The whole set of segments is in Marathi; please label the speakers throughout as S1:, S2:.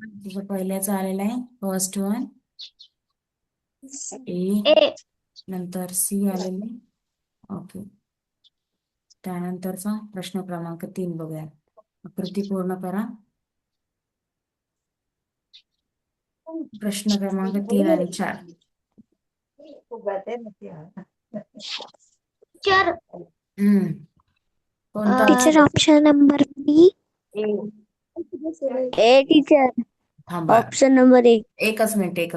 S1: तुझं पहिल्याचं आलेलं आहे फर्स्ट वन ए,
S2: ए.
S1: नंतर सी आलेले. ओके, त्यानंतरचा प्रश्न क्रमांक 3 बघूया. आकृती पूर्ण करा. प्रश्न क्रमांक 3 आणि 4.
S2: टीचर
S1: कोणता
S3: टीचर ऑप्शन नंबर बी. ए टीचर
S1: थांबा,
S3: ऑप्शन नंबर एक.
S1: एकच मिनिट.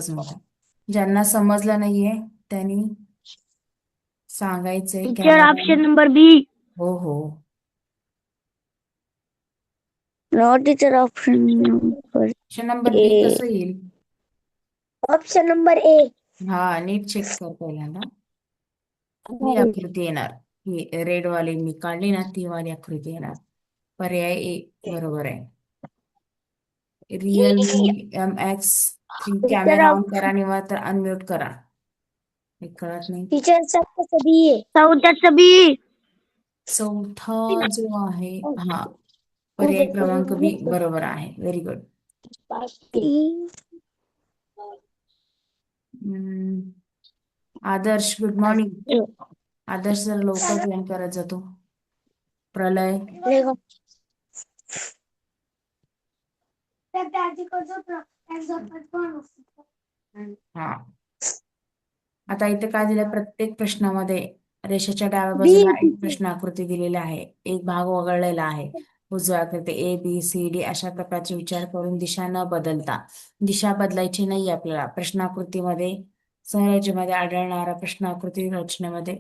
S1: ज्यांना समजलं नाहीये त्यांनी सांगायचंय
S2: teacher
S1: camera.
S2: Option number B.
S1: हो हो,
S3: no teacher option number
S1: option number B
S3: A.
S1: कसं येईल?
S3: Option number A.
S1: हा, नीट चेक कर पहिल्यांदा. ही आकृती येणार, ही रेड वाली मी काढली ना, ती वाली आकृती येणार. पर्याय ए बरोबर आहे. रिअलमी MX3 कॅमेरा ऑन करा आणि तर अनम्यूट करा. हे कळत नाही.
S3: टीचर सबका बी आहे.
S2: चौथ्याचं बी.
S1: चौथा जो आहे, हा, पर्याय क्रमांक बी बरोबर आहे. Very good. Aadarsh, good morning. Aadarsh जर लवकर जॉईन करत जातो. प्रलय, हा. आता इथे काय दिलं, प्रत्येक प्रश्नामध्ये रेषेच्या डाव्या बाजूला एक प्रश्न आकृती दिलेली आहे, एक भाग वगळलेला आहे. उजव्या आकृती ABCD अशा प्रकारचे विचार करून दिशा न बदलता, दिशा बदलायची नाही आपल्याला. प्रश्नाकृतीमध्ये संरचनेमध्ये आढळणारा प्रश्नाकृती रचनेमध्ये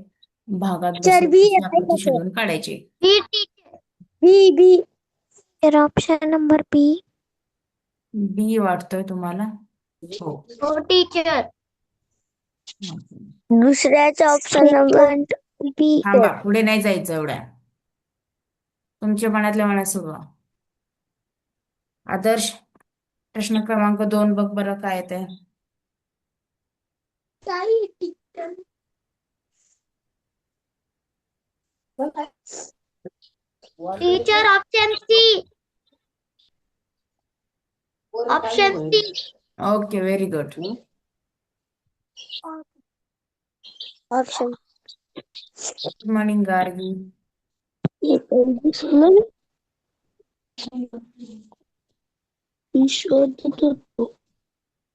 S1: भागात बसून प्रश्नाकृती शोधून काढायची.
S2: बी टीचर.
S3: बी बी. टीचर ऑप्शन नंबर बी.
S1: बी वाटतोय तुम्हाला? हो.
S2: हो टीचर.
S3: दुसऱ्याचा ऑप्शन नंबर बी.
S1: थांबा, पुढे नाही जायचं एवढ्या. तुमच्या मनातल्या मनात सुरू. आदर्श, प्रश्न क्रमांक 2 बघ बरं काय येते.
S2: Teacher option C. Option C.
S1: Okay, very good.
S3: Option
S1: good morning Gargi.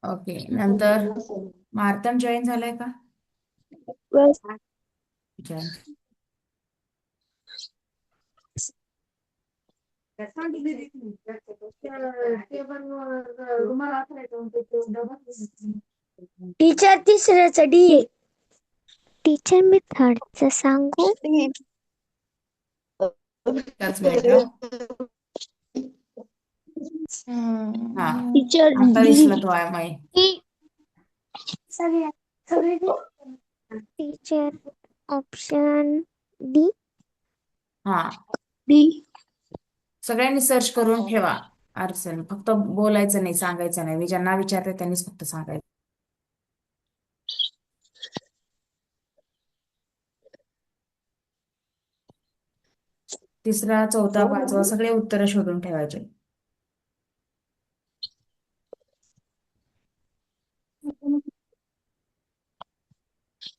S1: Okay, नंतर मार्तन जॉईन झालाय का? जॉईन.
S3: टीचर तिसऱ्याचा डी. टीचर मी थर्डचं सांगू?
S1: एकच मिनिट हा. हा,
S3: टीचर
S1: आता
S3: डी.
S1: दिसला तो आहे.
S3: Teacher option D.
S1: हा,
S3: डी.
S1: सगळ्यांनी सर्च करून ठेवा. अर्चन, फक्त बोलायचं नाही, सांगायचं नाही. मी ज्यांना विचारते त्यांनीच फक्त सांगायचं. तिसरा, चौथा, पाचवा सगळे उत्तर शोधून ठेवायचे.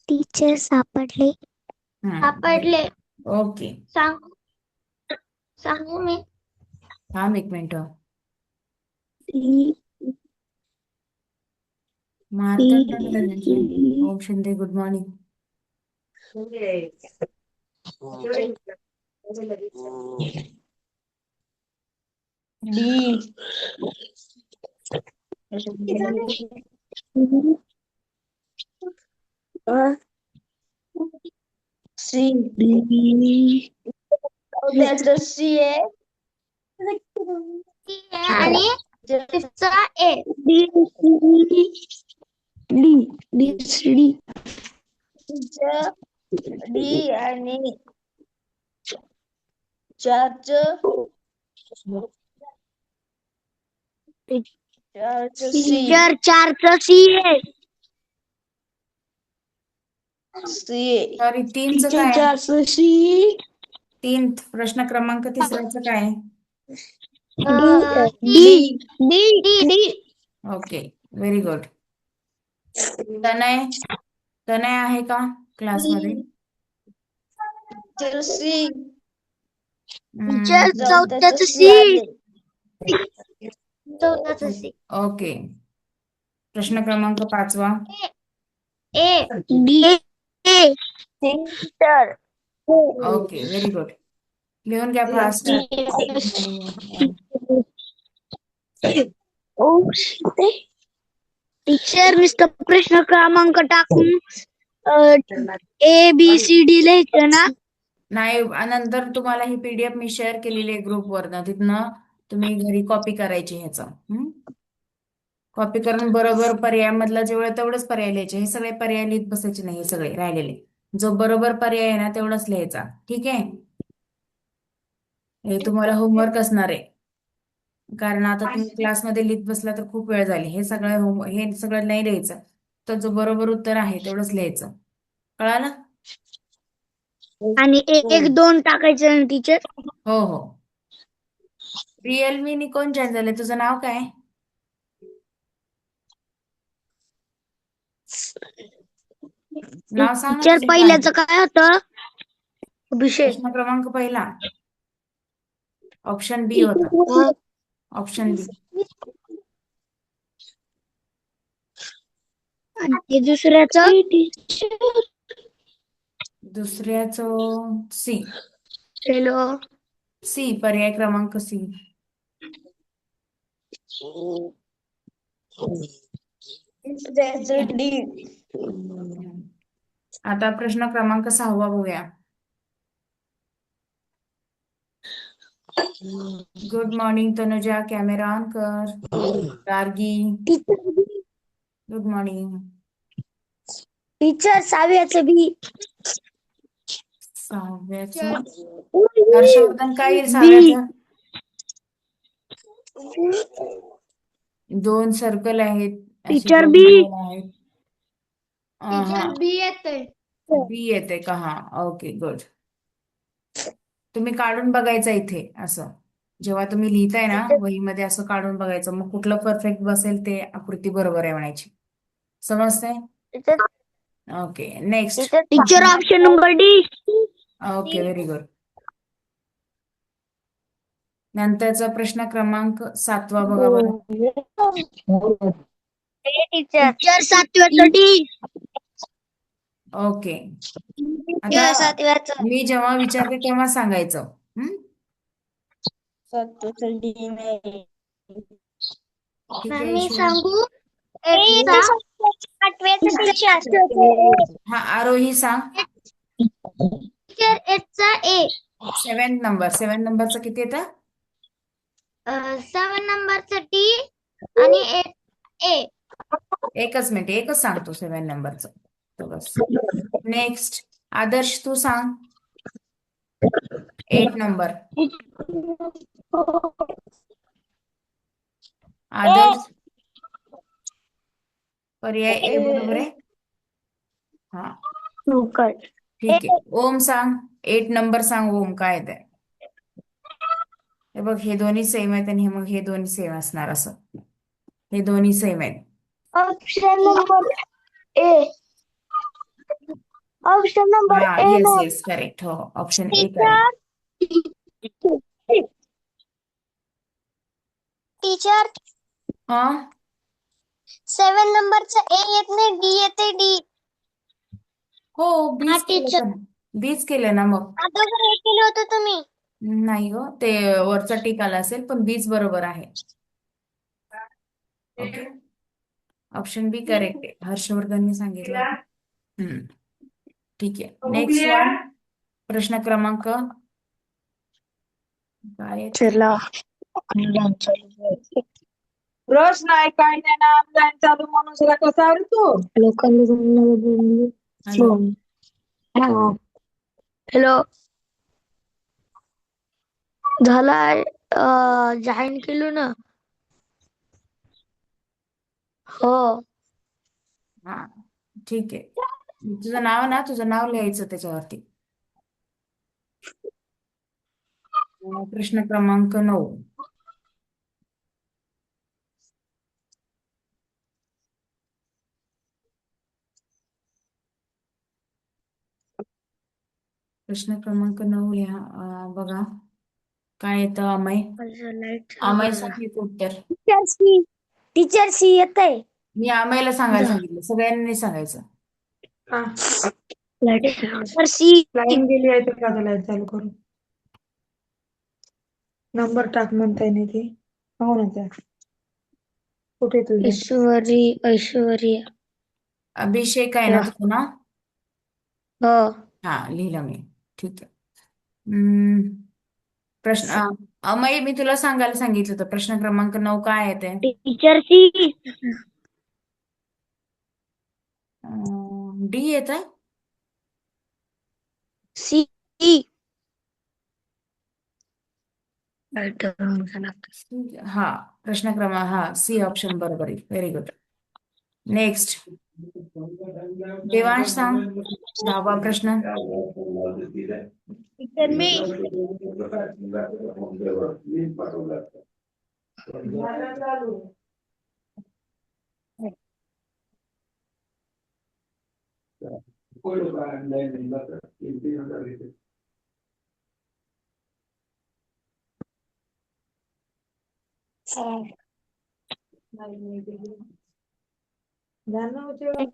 S3: टीचर सापडले.
S2: सापडले.
S1: ओके,
S2: सांगू मी.
S1: थांब एक मिनिट. Martan, Om Shinde, good morning.
S3: D. C. त्याचं सी आहे.
S2: सी आहे आणि तिसरा A.
S3: D. D. D. D. D आणि चारचं
S2: टीचर चारचं सी आहे.
S3: सी.
S1: सॉरी, 3चं काय? 3 प्रश्न क्रमांक तिसऱ्याचं काय?
S2: D D D
S1: okay, very good. Tanay Tanay आहे का क्लासमध्ये?
S2: टीचर
S1: हम्म,
S2: चौथ्याचं सी चौथ्याचं सी
S1: ओके. प्रश्न क्रमांक 5.
S2: A D A teacher
S1: okay, very good. लिहून घ्या फास्ट.
S2: टीचर नुसतं प्रश्न क्रमांक टाकून ए बी सी डी लिहायचं ना?
S1: नाही, नंतर तुम्हाला ही पीडीएफ मी शेअर केलेली आहे ग्रुपवरनं, तिथनं तुम्ही घरी कॉपी करायची ह्याचं. कॉपी करून बरोबर पर्यायामधला जेवढं तेवढंच पर्याय लिहायचे. हे सगळे पर्याय लिहित बसायचे नाही, हे सगळे राहिलेले. जो बरोबर पर्याय आहे ना तेवढंच लिहायचा, ठीक आहे? हे तुम्हाला होमवर्क असणार आहे, कारण आता तुम्ही क्लासमध्ये लिहित बसला तर खूप वेळ झाली. हे सगळं नाही लिहायचं, तर जो बरोबर उत्तर आहे तेवढंच लिहायचं. कळालं?
S2: आणि एक दोन टाकायचं ना टीचर?
S1: हो हो. रिअलमी निकॉन जॉईन झाले. तुझं नाव काय? नाव सांग ना
S2: टीचर
S1: तुझं काय?
S2: पहिल्याचं काय होतं विषय?
S1: प्रश्न क्रमांक पहिला ऑप्शन बी होता. ऑप्शन बी.
S2: आणि दुसऱ्याचं
S1: दुसऱ्याचं सी.
S2: हॅलो
S1: सी, पर्याय क्रमांक सी. आता प्रश्न क्रमांक 6 बघूया. Good morning Tanuja, camera on कर. Gargi, good morning.
S2: टीचर सहाव्याचं बी
S1: 6व्याचं हर्षवर्धन, काय येईल
S2: बी
S1: 6व्याचं? 2 सर्कल आहेत, असे
S2: टीचर
S1: 2
S2: बी
S1: गोल आहेत. हा,
S2: बी येते.
S1: बी येते का? हा, ओके, गुड. तुम्ही काढून बघायचं इथे असं, जेव्हा तुम्ही लिहिताय ना वहीमध्ये असं काढून बघायचं, मग कुठलं परफेक्ट बसेल ते आकृती बरोबर आहे म्हणायची. समजतंय? Okay, next.
S2: Teacher option number D.
S1: Okay, very good. नंतरचा प्रश्न क्रमांक 7 बघा बरं.
S2: Teacher सातव्याचं D.
S1: ओके, आता
S2: सातव्याचं
S1: मी जेव्हा विचारते तेव्हा सांगायचं. ठीक आहे,
S2: मी
S1: ईश्वर?
S2: सांगू आठव्याचं टीचर.
S1: हा, आरोही सांग.
S2: टीचर एचा ए.
S1: 7 नंबरचं किती येतं?
S2: 7 नंबरचं डी आणि ए.
S1: एकच मिनिट, एकच सांगतो 7 नंबरचं, तो बस. नेक्स्ट, आदर्श तू सांग. 8 नंबर. आदर्श, पर्याय ए बरोबर आहे. हा, ठीक आहे. ओम सांग. 8 नंबर सांग. ओम, काय येत आहे? हे बघ, हे दोन्ही सेम आहेत आणि मग हे दोन्ही सेम असणार असं. हे दोन्ही सेम आहेत.
S2: ऑप्शन नंबर ए. ऑप्शन नंबर
S1: हा,
S2: ए
S1: येस
S2: ना.
S1: Yes, correct. हो, ऑप्शन ए करेक्ट.
S2: टीचर
S1: हा,
S2: 7 नंबरचं ए येत नाही, डी येते डी.
S1: हो,
S2: हा
S1: बीच केलं
S2: टीचर.
S1: तर बीच केलं ना मग.
S2: अगोदर हे केलं होतं तुम्ही.
S1: नाही हो, ते वरचा टिक आला असेल, पण बीच बरोबर आहे. ओके, ऑप्शन बी करेक्ट आहे, हर्षवर्धनने सांगितलं. ठीक आहे. नेक्स्ट वन, प्रश्न क्रमांक काय आहे?
S2: चला
S4: प्रश्न आहे काय नाही ना, ऑनलाईन चालू म्हणून सुद्धा कसा रे तू?
S1: हॅलो,
S2: हॅलो झालाय. जॉईन केलो ना. हो.
S1: हा, ठीक आहे. तुझं नाव ना, तुझं नाव लिहायचं त्याच्यावरती. प्रश्न क्रमांक 9. प्रश्न क्रमांक 9 लिहा. बघा काय येतं. अमयसाठी उत्तर.
S3: टीचर सी येत आहे.
S1: मी अमयला सांगायला सांगितलं, सगळ्यांनी नाही सांगायचं.
S4: हा
S2: टीचर सी.
S4: लाईन गेली आहे तर का लाईट चालू करू. नंबर टाक म्हणताय नाही ते. हो ना त्या कुठे तुझे
S2: ऐश्वर्या.
S1: अभिषेक आहे ना तुझं नाव?
S2: हो.
S1: हा, लिहिलं मी. ठीक आहे. हम्म, प्रश्न अमय, मी तुला सांगायला सांगितलं होतं प्रश्न क्रमांक 9 काय आहे ते.
S2: Teacher C.
S1: डी येत आहे.
S2: सी.
S1: हा, प्रश्न क्रमांक सी ऑप्शन बरोबर आहे. Very good. नेक्स्ट, देवांश सांग 10वा प्रश्न.
S2: टीचर मी.
S4: झालं चालू. झालं उचल.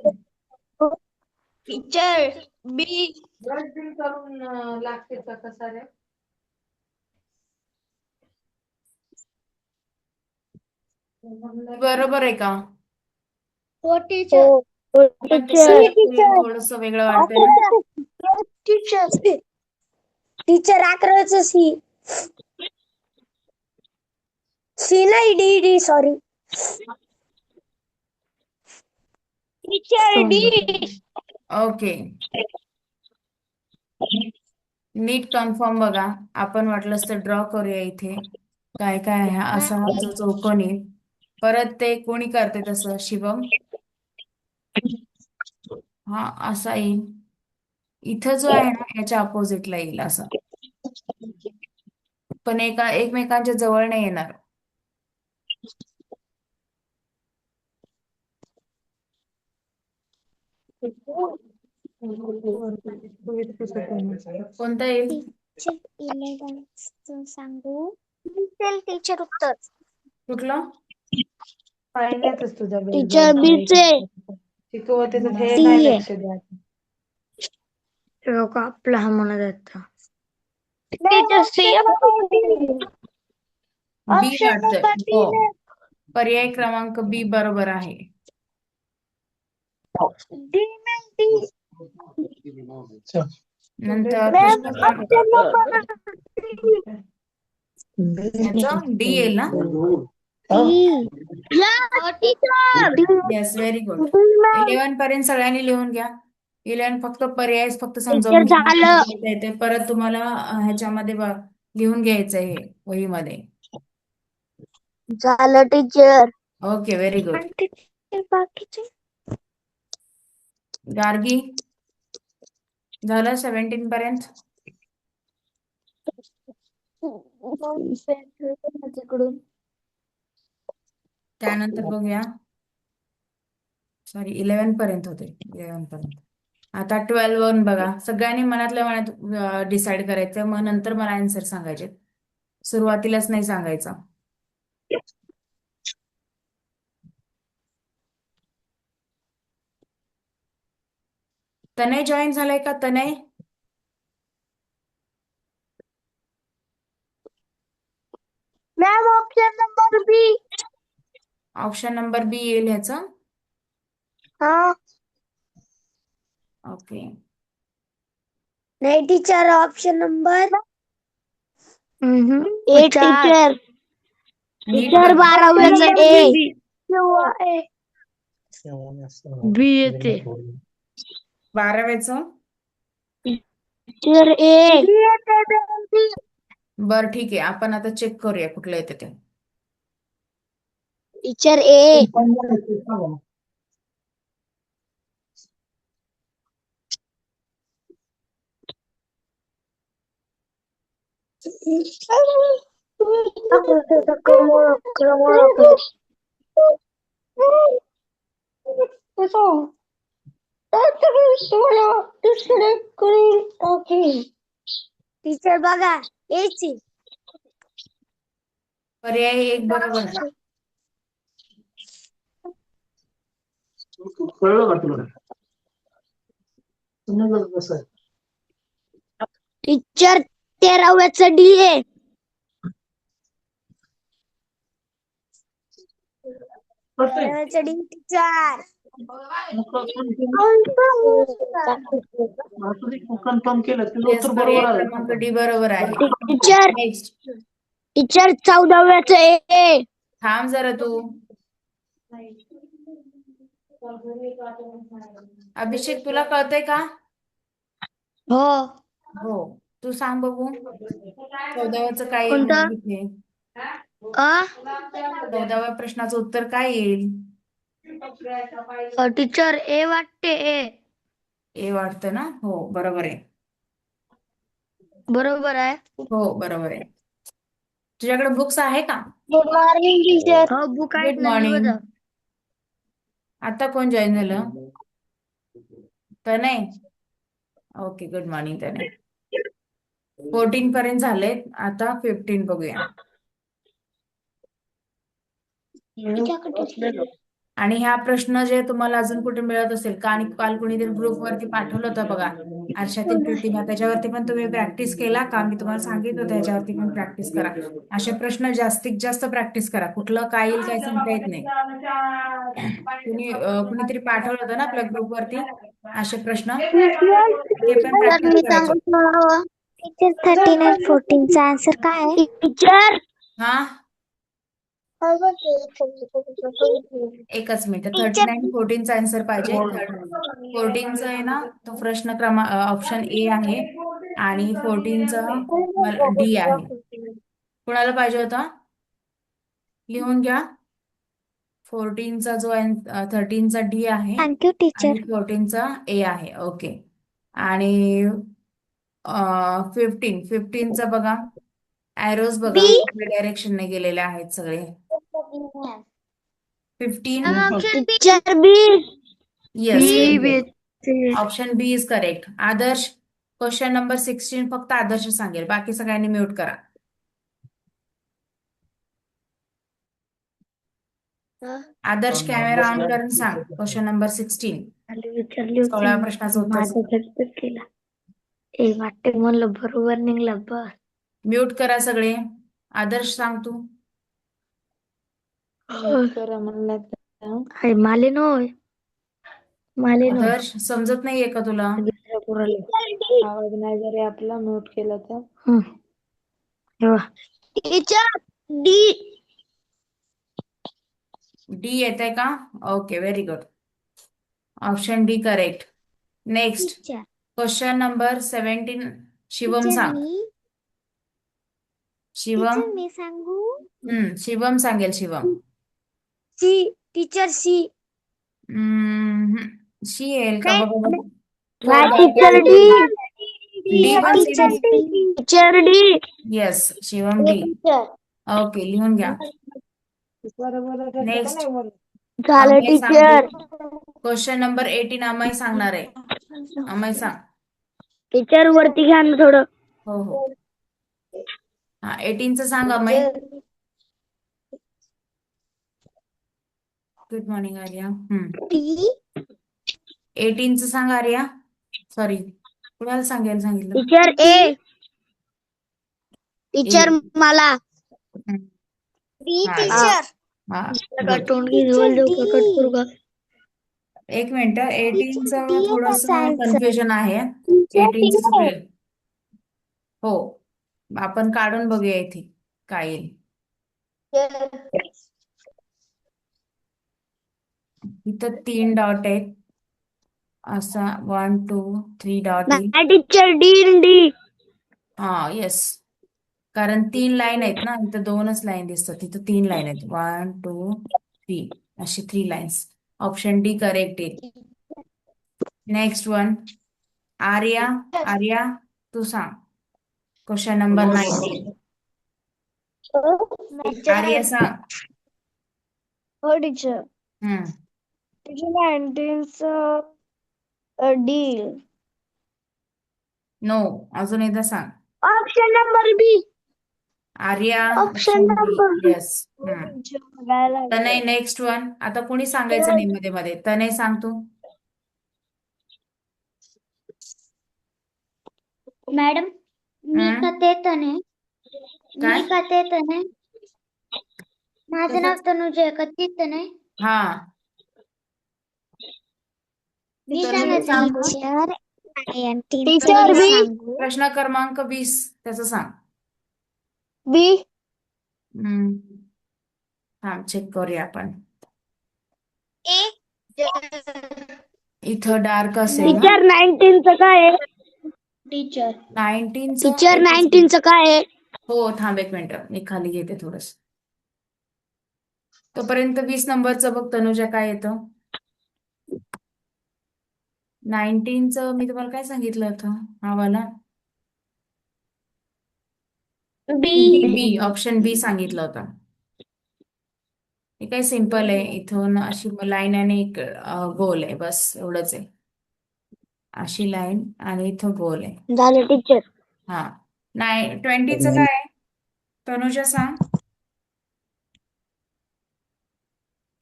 S2: टीचर बी.
S4: ब्रश बिन करून लागते का कसा रे.
S1: बरोबर आहे का?
S2: हो टीचर.
S1: पण ते करायला थोडस वेगळं वाटतंय ना.
S2: टीचर.
S3: टीचर 11च सी. सी नाही, D D sorry.
S2: Teacher D.
S1: Okay, नीट कन्फर्म बघा. आपण वाटलंच तर ड्रॉ करूया इथे. काय काय आहे असा जो चौकोनी. परत ते कोणी करते तसं, शिवम. हा, असा येईल. इथं जो आहे ना याच्या अपोजिटला येईल असं, पण एकमेकांच्या जवळ नाही येणार. कोणता येईल?
S3: टीचर 11 सांगू. टीचर उत्तर.
S1: कुठलं?
S4: पाहिण्यातच तुझा वेळ
S2: टीचर
S4: जाईल.
S2: बी चे.
S4: शिकवते तर हे
S3: डी
S4: नाही
S3: आहे.
S4: लक्ष द्यायचं.
S2: लोक आपला हा म्हणत आहेत. Teacher C.
S1: बी वाटतंय. हो, पर्याय क्रमांक बी बरोबर आहे. नंतर प्रश्न याचा डी येईल ना. Yes, very good. 11 पर्यंत सगळ्यांनी लिहून घ्या. 11 फक्त पर्याय फक्त समजावून
S2: झालं.
S1: येते. परत तुम्हाला ह्याच्यामध्ये लिहून घ्यायचं आहे वहीमध्ये.
S2: झालं टीचर.
S1: Okay, very good.
S3: बाकीचे
S1: गार्गी झालं 17 पर्यंत.
S3: तिकडून
S1: त्यानंतर बघूया. सॉरी, 11 पर्यंत होते. 11 पर्यंत. आता 12 बघा. सगळ्यांनी मनातल्या मनात डिसाईड करायचं, मग नंतर मला आन्सर सांगायचे. सुरुवातीलाच नाही सांगायचं. तनय जॉईन झालाय का? Tanay,
S2: ma'am option number B.
S1: Option number B येईल ह्याचं.
S2: हा.
S1: ओके,
S3: नाही teacher, option number
S2: A teacher.
S1: नीट
S2: टीचर
S1: बघा.
S2: 12वीचं ए. बी येते.
S1: 12वेचं.
S2: Teacher A.
S1: बरं, ठीक आहे. आपण आता चेक करूया कुठलं येते ते.
S2: Teacher A. टीचर बघा एसी
S1: पर्याय एक बरोबर आहे.
S5: कळलं का तुला? समजलं कसं आहे?
S2: टीचर 13व्याचं डी आहे.
S5: कळतंय?
S2: 13व्याचं डी टीचर.
S5: कन्फर्म केलं तुझं
S1: येस,
S5: उत्तर
S1: पर्याय
S5: बरोबर आलं.
S1: क्रमांक डी बरोबर आहे.
S2: Teacher
S1: next.
S2: टीचर 14व्याचं ए.
S1: थांब जरा तू. अभिषेक तुला कळतंय का?
S2: हो.
S1: हो, तू सांग बघू. 14वाचं काय येईल
S2: कोणतं?
S1: मग इथे?
S2: अ
S1: 14व्या प्रश्नाचं उत्तर काय येईल?
S2: टीचर ए वाटते ए.
S1: ए वाटतं ना? हो, बरोबर आहे.
S2: बरोबर आहे.
S1: हो, बरोबर आहे. तुझ्याकडे बुक्स आहे का?
S2: Good morning teacher. हो बुक आहेत
S1: गुड
S2: ना
S1: मॉर्निंग.
S2: निवडा.
S1: आता कोण जॉईन झालं? तनय. ओके, गुड मॉर्निंग तनय. 14 पर्यंत झालेत, आता 15 बघूया. आणि ह्या प्रश्न जे तुम्हाला अजून कुठे मिळत असेल का, आणि काल कोणीतरी ग्रुपवरती पाठवलं होतं बघा, आरशातील प्रतिभा, त्याच्यावरती पण तुम्ही प्रॅक्टिस केला का? मी तुम्हाला सांगितलं होतं त्याच्यावरती पण प्रॅक्टिस करा. असे प्रश्न जास्तीत जास्त प्रॅक्टिस करा. कुठलं काय येईल काय सांगता येत नाही. कुणीतरी पाठवलं होतं ना आपल्या ग्रुपवरती असे प्रश्न, ते पण प्रॅक्टिस करायचे.
S3: टीचर 13 आणि 14चा आन्सर काय आहे?
S2: टीचर
S1: हा, एकच मिनिट. 13 आणि 14चा आन्सर पाहिजे. 14चा आहे ना, तो प्रश्न क्रमांक ऑप्शन ए आहे, आणि 14चा डी आहे. कुणाला पाहिजे होता? लिहून घ्या. 14चा जो आहे, 13चा डी आहे,
S3: थँक्यू टीचर.
S1: आणि 14चा ए आहे. ओके. आणि 15चा बघा, एरोज बघा
S2: बी.
S1: वेगवेगळ्या डायरेक्शनने गेलेले आहेत सगळे. 15,
S2: teacher B.
S1: Yes, very
S2: B.
S1: Good. Option B is correct. Adarsh, question number 16 फक्त आदर्श सांगेल, बाकी सगळ्यांनी म्यूट करा. आदर्श कॅमेरा ऑन करून सांग क्वेश्चन नंबर 16.
S2: विचारली
S1: 16व्या प्रश्नाचं उत्तर सांग.
S2: माझं केला ए वाटते म्हणलं बरोबर निघला बस.
S1: म्यूट करा सगळे. आदर्श सांग तू.
S4: करा म्हणलं
S2: अरे माले नोय माले नोय
S1: आदर्श समजत नाहीये का तुला?
S2: दुसऱ्या पोराला.
S4: आवाज नाही जरी आपला म्यूट केला तर.
S2: Teacher D.
S1: डी येत आहे का? Okay, very good. Option D correct. Next
S3: teacher
S1: question number 17. Shivam
S3: teacher
S1: सांग.
S3: मी
S1: शिवम.
S3: टीचर मी सांगू?
S1: शिवम सांगेल. Shivam.
S2: C. Teacher C.
S1: C येईल का
S2: नाही.
S1: बघा बघू.
S2: Teacher D.
S1: डी पण
S3: teacher
S1: same.
S3: D.
S2: Teacher D.
S1: Yes, Shivam D. Okay, लिहून घ्या.
S4: बरोबर आहे का
S1: नेक्स्ट
S4: नाही बोलत?
S2: झालं
S1: अमय सांग
S2: टीचर.
S1: तू. क्वेश्चन नंबर 18 अमय सांगणार आहे. अमय सांग.
S2: टीचर वरती घ्या ना थोडं.
S1: हो हो. हा, 18चं सांग Amay. Good morning Arya.
S3: D.
S1: 18चं सांग आर्या. सॉरी, कुणाला सांगितलं?
S2: Teacher A. टीचर मला.
S3: डी
S1: हा,
S3: टीचर.
S1: हा, good.
S2: तोंड की जवळ देऊ का कट करू का?
S1: एक मिनिट. 18चं
S3: डी
S1: थोडस
S3: कसा answer?
S1: कन्फ्युजन आहे. 18चं हो, आपण काढून बघूया इथे काय येईल. इथं 3 डॉट आहेत. असा 1 2 3 डॉट येईल.
S2: Teacher D. डी.
S1: हा, येस. कारण 3 लाईन आहेत ना, इथं 2च लाईन दिसतात, तिथं 3 लाईन आहेत. 1 2 3 अशी 3 लाईन्स. ऑप्शन डी करेक्ट येईल. Next one. आर्या. आर्या, तू सांग क्वेश्चन नंबर 19. आर्या सांग.
S2: हो टीचर. टीचर 19च डी.
S1: नो, अजून एकदा सांग.
S2: Option number B.
S1: Arya
S2: option
S1: option B.
S2: Number B.
S1: Yes. Tanay next one. आता कोणी सांगायचं नाही मध्ये मध्ये. तनय सांग तू.
S2: मॅडम मी
S1: हम्म?
S2: कथे तने.
S1: काय?
S2: मी कथे तने. माझं नाव
S1: कशाच?
S2: तनुजा कथित तने.
S1: हा.
S2: मी
S1: तनुजा सांग तू.
S3: टीचर
S2: टीचर बी.
S3: सांगू
S1: प्रश्न क्रमांक 20 त्याचं सांग.
S2: बी.
S1: हम्म. थांब चेक करूया आपण. इथं डार्क असेल ना.
S2: टीचर 19चं काय आहे? टीचर
S1: 19चं
S2: टीचर
S1: एकच मिनिट.
S2: 19चं काय आहे?
S1: हो थांब एक मिनिट. मी खाली घेते थोडस. तोपर्यंत 20 नंबरचं बघ तनुजा काय येतं. 19चं मी तुम्हाला काय सांगितलं होतं हा वाला. बी
S2: बी.
S1: बी ऑप्शन बी सांगितलं होतं. हे काय सिंपल आहे. इथून अशी लाईन आणि एक गोल आहे. बस एवढंच आहे. अशी लाईन आणि इथं गोल आहे.
S2: झालं टीचर.
S1: हा. नाही 20चं काय आहे? तनुजा सांग.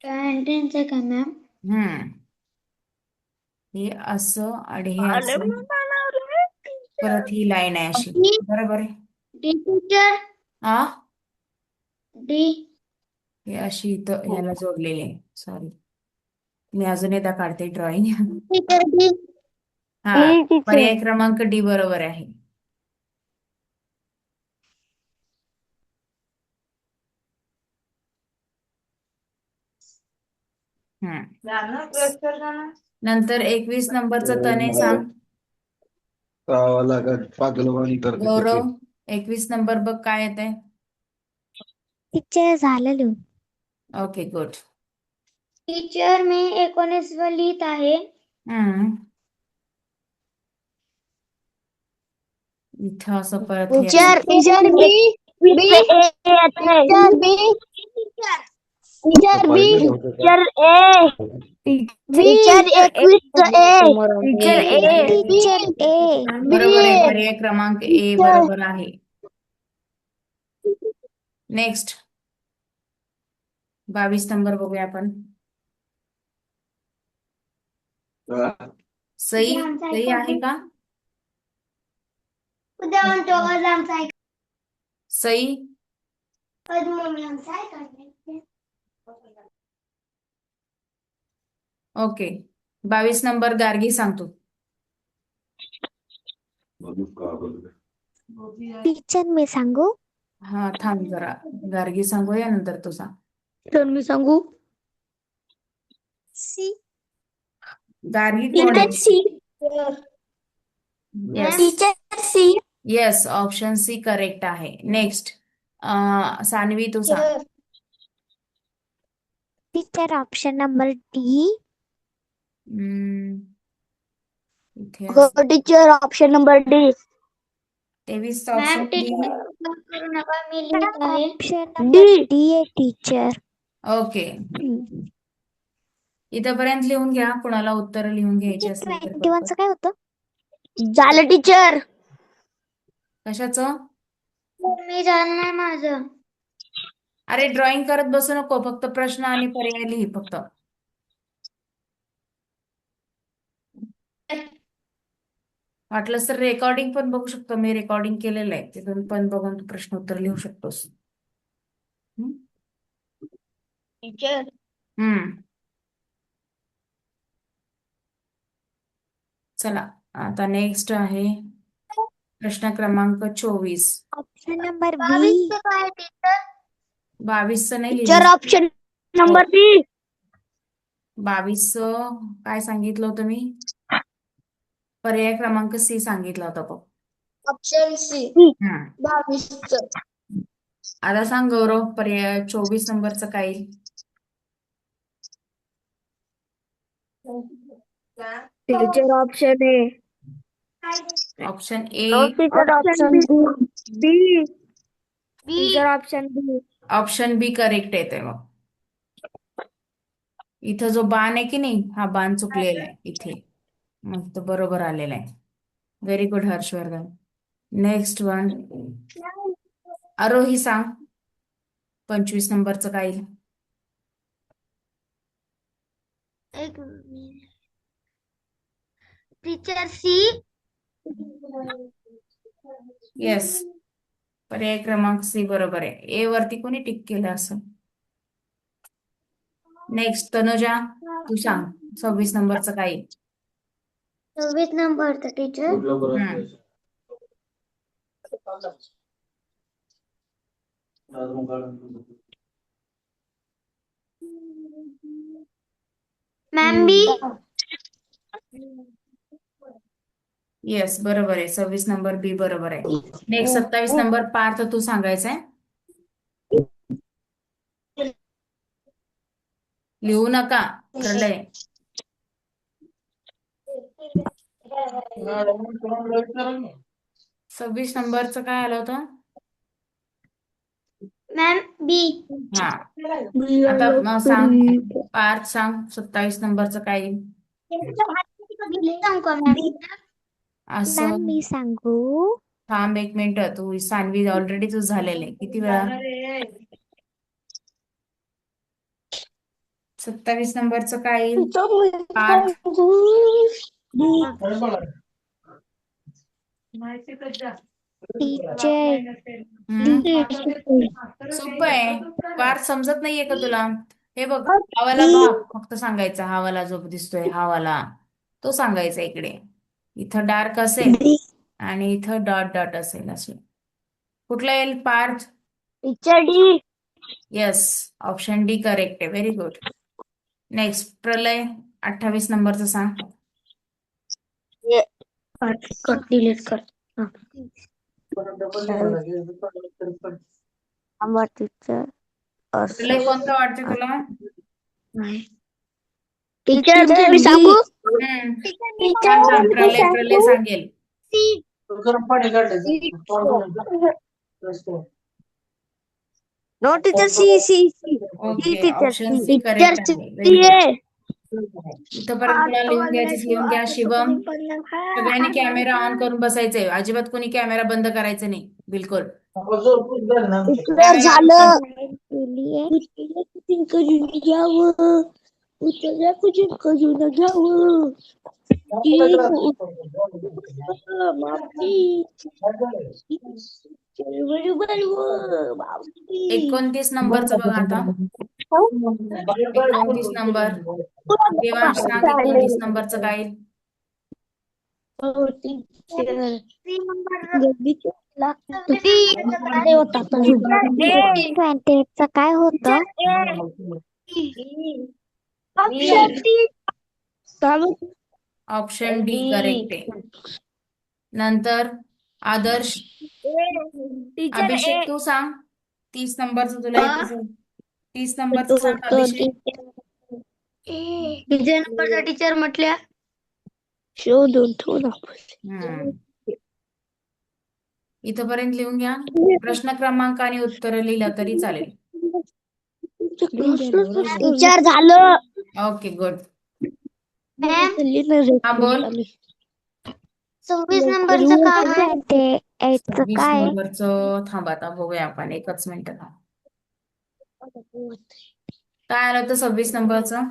S2: 19चं काय मॅम?
S1: हम्म. हे असं आणि हे असं. परत ही लाईन आहे अशी.
S2: डी.
S1: बरोबर आहे.
S2: D teacher.
S1: हा.
S2: डी.
S1: हे अशी इथं ह्याला जोडलेली आहे. सॉरी. मी अजून एकदा काढते ड्रॉइंग.
S2: Teacher D.
S1: हा. पर्याय क्रमांक डी बरोबर आहे. हम्म. नंतर 21 नंबरचं तने सांग. गौरव 21 नंबर बघ काय येते.
S3: टीचर झालं लिहून
S1: ओके गुड.
S2: टीचर मी 19व लिहित आहे.
S1: हम्म. इथं असं परत हे
S2: teacher teacher B. B. Teacher B. Teacher B. Teacher A. Teacher 21चं A. Teacher A.
S3: Teacher ए
S1: बरोबर आहे. पर्याय क्रमांक ए बरोबर आहे. नेक्स्ट 22 नंबर बघूया आपण. सई सई आहे का?
S2: उद्या म्हणतो आज आमचा आहे.
S1: सई
S2: आज मम्मी आमचा आहे का?
S1: ओके. 22 नंबर गार्गी सांगतो.
S3: टीचर मी सांगू
S1: हा थांब जरा. गार्गी सांगूया नंतर तू सांग.
S2: तर मी सांगू.
S3: सी
S1: गार्गी कोण आहे?
S2: C.
S1: Yes
S2: teacher C.
S1: Yes option C correct आहे. नेक्स्ट सानवी तू सांग.
S3: Teacher option number D
S1: hmm, इथे
S2: हो teacher option number D.
S1: 23
S2: ma'am
S1: option D.
S2: Teacher करू नका मी लिहित आहे.
S3: ऑप्शन नंबर डी आहे टीचर
S1: ओके. इथपर्यंत लिहून घ्या. कुणाला उत्तर लिहून घ्यायची असली तर
S3: 21चं काय होतं
S2: झालं टीचर.
S1: कशाचं?
S2: मी झालं नाही माझं.
S1: अरे ड्रॉइंग करत बसू नको. फक्त प्रश्न आणि पर्याय लिही फक्त. वाटलंस तर रेकॉर्डिंग पण बघू शकतो. मी रेकॉर्डिंग केलेलं आहे. तिथून पण बघून तू प्रश्न उत्तर लिहू शकतोस.
S2: टीचर
S1: हम्म. चला आता नेक्स्ट आहे प्रश्न क्रमांक 24.
S3: ऑप्शन नंबर बी
S2: काय टीचर?
S1: 22चं नाही
S2: टीचर
S1: लिहिलं.
S2: ऑप्शन नंबर बी.
S1: 22चं काय सांगितलं होतं मी? पर्याय क्रमांक सी सांगितला होता बघ.
S2: Option C.
S1: हम्म.
S2: 22चं.
S1: आता सांग गौरव पर्याय 24 नंबरचं काय येईल?
S2: Teacher option A.
S1: Option A.
S2: Teacher option B. Teacher option B.
S1: Option B correct येते मग. इथं जो बाण आहे की नाही हा बाण चुकलेला आहे इथे. मग तो बरोबर आलेला आहे. Very good Harshvardhan. Next one, Aarohi सांग 25 नंबरचं काय येईल?
S2: एक टीचर सी.
S1: येस, पर्याय क्रमांक सी बरोबर आहे. ए वरती कोणी टिक केलं असं? नेक्स्ट तनुजा, तू सांग 26 नंबरचं काय येईल?
S2: 26 नंबरचा टीचर
S1: हम्म.
S2: मॅम बी.
S1: येस बरोबर आहे. 26 नंबर बी बरोबर आहे. नेक्स्ट 27 नंबर पार्थ तू सांगायचंय. लिहू नका, प्रलय. 26 नंबरचं काय आलं होतं?
S2: मॅम बी.
S1: हा, आता मग सांग पार्थ, सांग 27 नंबरचं काय येईल?
S2: सांगू का मॅम?
S1: असं
S3: मॅम मी सांगू?
S1: थांब एक मिनिट, तू सान्वी ऑलरेडी तू झालेले किती वेळा? 27 नंबरचं काय येईल पार्थ?
S3: टीचर
S1: सोपं आहे. पार्थ समजत नाहीये का तुला? हे बघ, हा वाला भाग फक्त सांगायचा. हा वाला जो दिसतोय हा वाला, तो सांगायचा इकडे. इथं डार्क असेल आणि इथं डॉट डॉट असेल असे. कुठला येईल Parth?
S2: Teacher D.
S1: Yes, option D correct आहे. Very good. नेक्स्ट प्रलय, 28 नंबरचं सांग.
S2: डिलीट कर. टीचर
S1: प्रलय कोणतं वाटते तुला?
S2: टीचर मी सांगू?
S1: थांब थांब, प्रलय सांगेल.
S5: गरम पाणी
S2: no teacher C C C.
S1: Okay,
S2: teacher
S1: option
S2: C.
S1: C correct
S2: teacher
S1: आहे. Very
S2: C
S1: good.
S2: आहे.
S1: इथपर्यंत तुला लिहून घ्यायचं, लिहून घ्या. शिवम, सगळ्यांनी कॅमेरा ऑन करून बसायचंय. अजिबात कोणी कॅमेरा बंद करायचं नाही, बिलकुल.
S2: टीचर झालं.
S1: एकोणतीस नंबरचं बघा आता. 29 नंबर. देवांश सांग 29 नंबरचं काय येईल?
S3: ट्वेंटी एटचं काय होतं?
S1: ऑप्शन डी करेक्ट आहे. नंतर आदर्श, अभिषेक तू सांग 30 नंबरचं तुला येतं. 30 नंबरचं सांग अभिषेक.
S2: विजय नंबरचा टीचर म्हटल्या शोधून ठेवला.
S1: इथपर्यंत लिहून घ्या. प्रश्न क्रमांक आणि उत्तर लिहिलं तरी चालेल.
S2: टीचर झालं.
S1: Okay, good.
S2: मॅम
S1: हा बोल.
S2: 26 नंबरचं काय आहे?
S3: 28चं
S1: 20
S3: काय?
S1: नंबरचं थांब, आता बघूया आपण. एकच मिनिट थांब. काय आलं होतं 26 नंबरचं?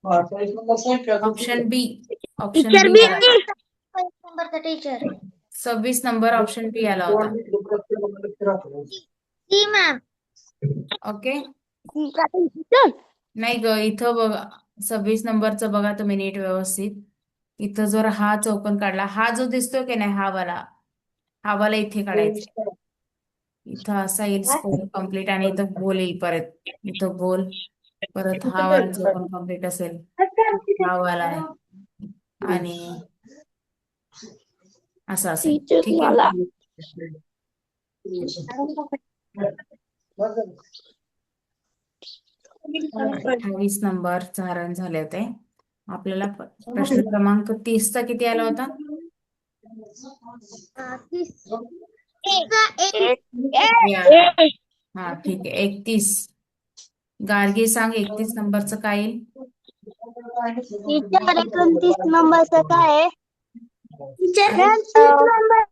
S1: Option B. ऑप्शन
S2: टीचर
S1: बी
S2: बी.
S1: आला.
S2: 26 नंबरचा टीचर
S1: 26 नंबर ऑप्शन बी आला होता.
S2: C ma'am.
S1: ओके, नाही ग, इथं बघा 26 नंबरचं बघा तुम्ही नीट व्यवस्थित. इथं जर हा चौकोन काढला, हा जो दिसतोय की नाही, हा वाला इथे काढायचा. इथं असा येईल स्कोर कम्प्लीट, आणि इथं गोल येईल परत. इथं गोल, परत हा वाला चौकोन कम्प्लीट असेल, हा वाला आहे, आणि असं असेल. ठीक आहे. 28 नंबर झारण झाले होते. आपल्याला प्रश्न क्रमांक 30 चा किती आला होता? हा ठीक आहे, 31. गार्गी सांग 31 नंबरचं काय येईल?
S2: टीचर 29 नंबरचं काय आहे? Teacher 30 number